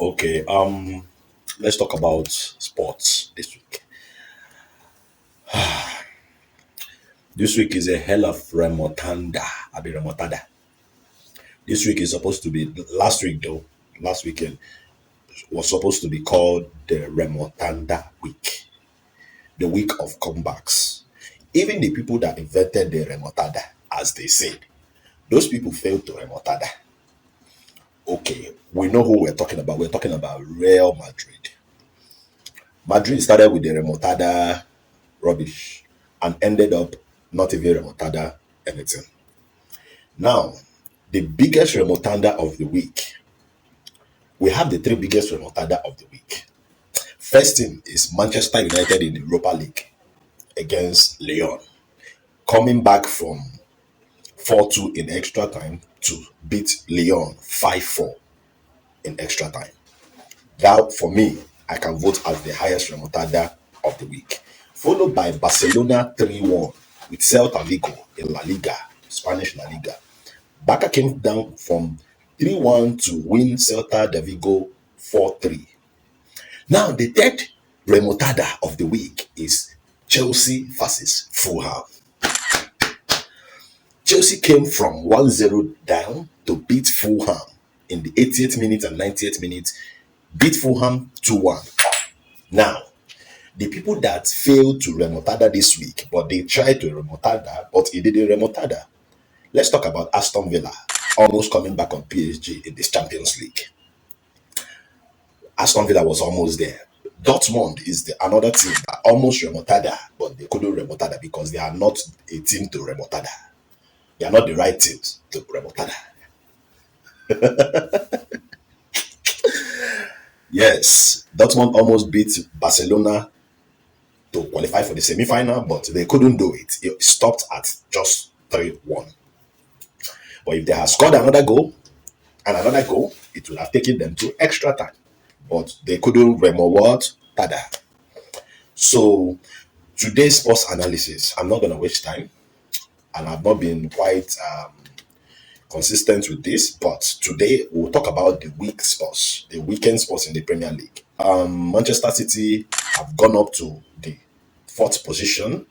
Okay, let's talk about sports this week. This week is a hell of remontada. Abi remontada. This week is supposed to be last week though. Last weekend was supposed to be called the remontada week, the week of comebacks. Even the people that invented the remontada, as they said, those people failed to remontada. Okay, we know who we're talking about. We're talking about Real Madrid. Madrid started with the remontada rubbish and ended up not even remontada anything. Now, the biggest remontada of the week, we have the three biggest remontada of the week. First thing is Manchester United in the Europa League against Lyon, coming back from 4-2 in extra time to beat Lyon 5-4 in extra time. That, for me, I can vote as the highest remontada of the week. Followed by Barcelona 3-1 with Celta Vigo in La Liga, Spanish La Liga. Barca came down from 3-1 to win Celta de Vigo 4-3. Now, the third remontada of the week is Chelsea versus Fulham. Chelsea came from 1-0 down to beat Fulham in the 80th minute and 90th minute, beat Fulham 2-1. Now, the people that failed to remontada this week, but they tried to remontada, but it didn't remontada. Let's talk about Aston Villa, almost coming back on PSG in this Champions League. Aston Villa was almost there. Dortmund is another team that almost remontada, but they couldn't remontada because they are not a team to remontada. They are not the right teams to remontada. Yes, Dortmund almost beat Barcelona to qualify for the semi-final, but they couldn't do it. It stopped at just 3-1. But if they had scored another goal and another goal, it would have taken them to extra time. But they couldn't remontada. So today's sports analysis, I'm not going to waste time, and I've not been quite consistent with this, but today we'll talk about the week sports, the weekend sports in the Premier League. Manchester City have gone up to the fourth position,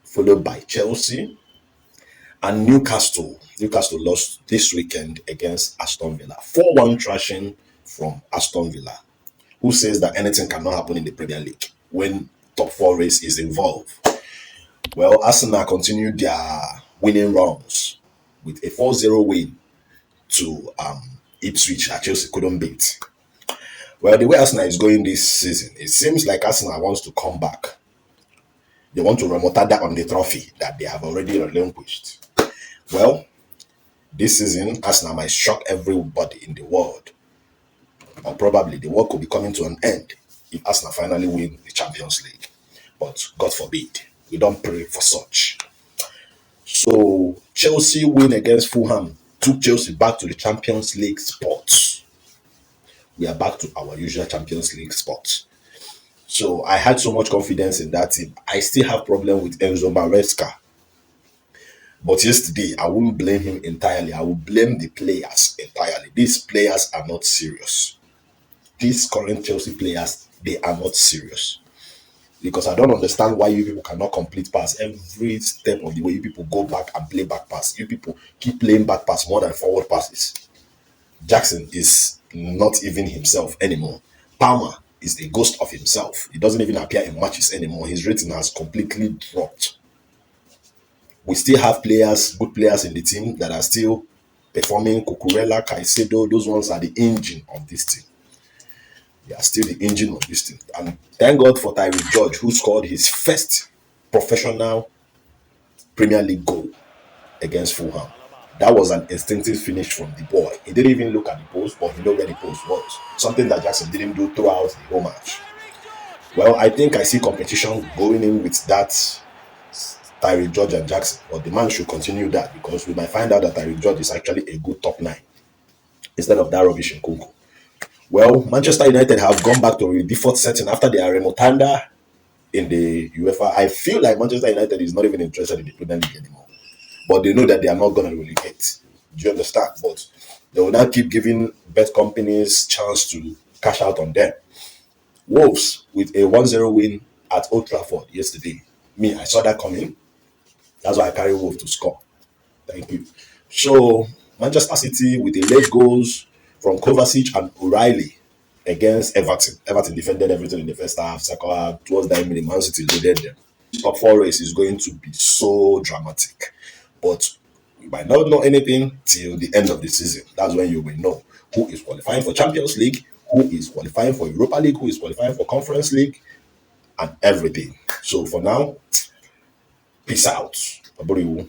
followed by Chelsea and Newcastle. Newcastle lost this weekend against Aston Villa. 4-1 thrashing from Aston Villa. Who says that anything cannot happen in the Premier League when top four race is involved? Well, Arsenal continued their winning runs with a 4-0 win to Ipswich that Chelsea couldn't beat. Well, the way Arsenal is going this season, it seems like Arsenal wants to come back. They want to remontada on the trophy that they have already relinquished. Well, this season, Arsenal might shock everybody in the world. Or probably the world could be coming to an end if Arsenal finally win the Champions League. But God forbid, we don't pray for such. So Chelsea win against Fulham took Chelsea back to the Champions League spots. We are back to our usual Champions League spots. So I had so much confidence in that team. I still have problem with Enzo Maresca. But yesterday, I won't blame him entirely. I will blame the players entirely. These players are not serious. These current Chelsea players, they are not serious. Because I don't understand why you people cannot complete pass every step of the way. You people go back and play back pass. You people keep playing back pass more than forward passes. Jackson is not even himself anymore. Palmer is a ghost of himself. He doesn't even appear in matches anymore. His rating has completely dropped. We still have players, good players in the team that are still performing. Cucurella, Caicedo, those ones are the engine of this team. They are still the engine of this team. And thank God for Tyreek George, who scored his first professional Premier League goal against Fulham. That was an instinctive finish from the boy. He didn't even look at the post, but he knew where the post was. Something that Jackson didn't do throughout the whole match. Well, I think I see competition going in with that Tyreek George and Jackson. But the man should continue that because we might find out that Tyreek George is actually a good top 9 instead of that rubbish in Kunku. Well, Manchester United have gone back to a default setting after their remontada in the UEFA. I feel like Manchester United is not even interested in the Premier League anymore. But they know that they are not going to relegate. Do you understand? But they will now keep giving bet companies chance to cash out on them. Wolves with a 1-0 win at Old Trafford yesterday. Me, I saw that coming. That's why I carry Wolves to score. Thank you. So Manchester City with the late goals from Kovacic and O'Reilly against Everton. Everton defended everything in the first half. Second half, towards that minute, Man City loaded them. Top four race is going to be so dramatic, but we might not know anything till the end of the season. That's when you will know who is qualifying for Champions League, who is qualifying for Europa League, who is qualifying for Conference League, and everything. So for now, peace out. OBUROIWU.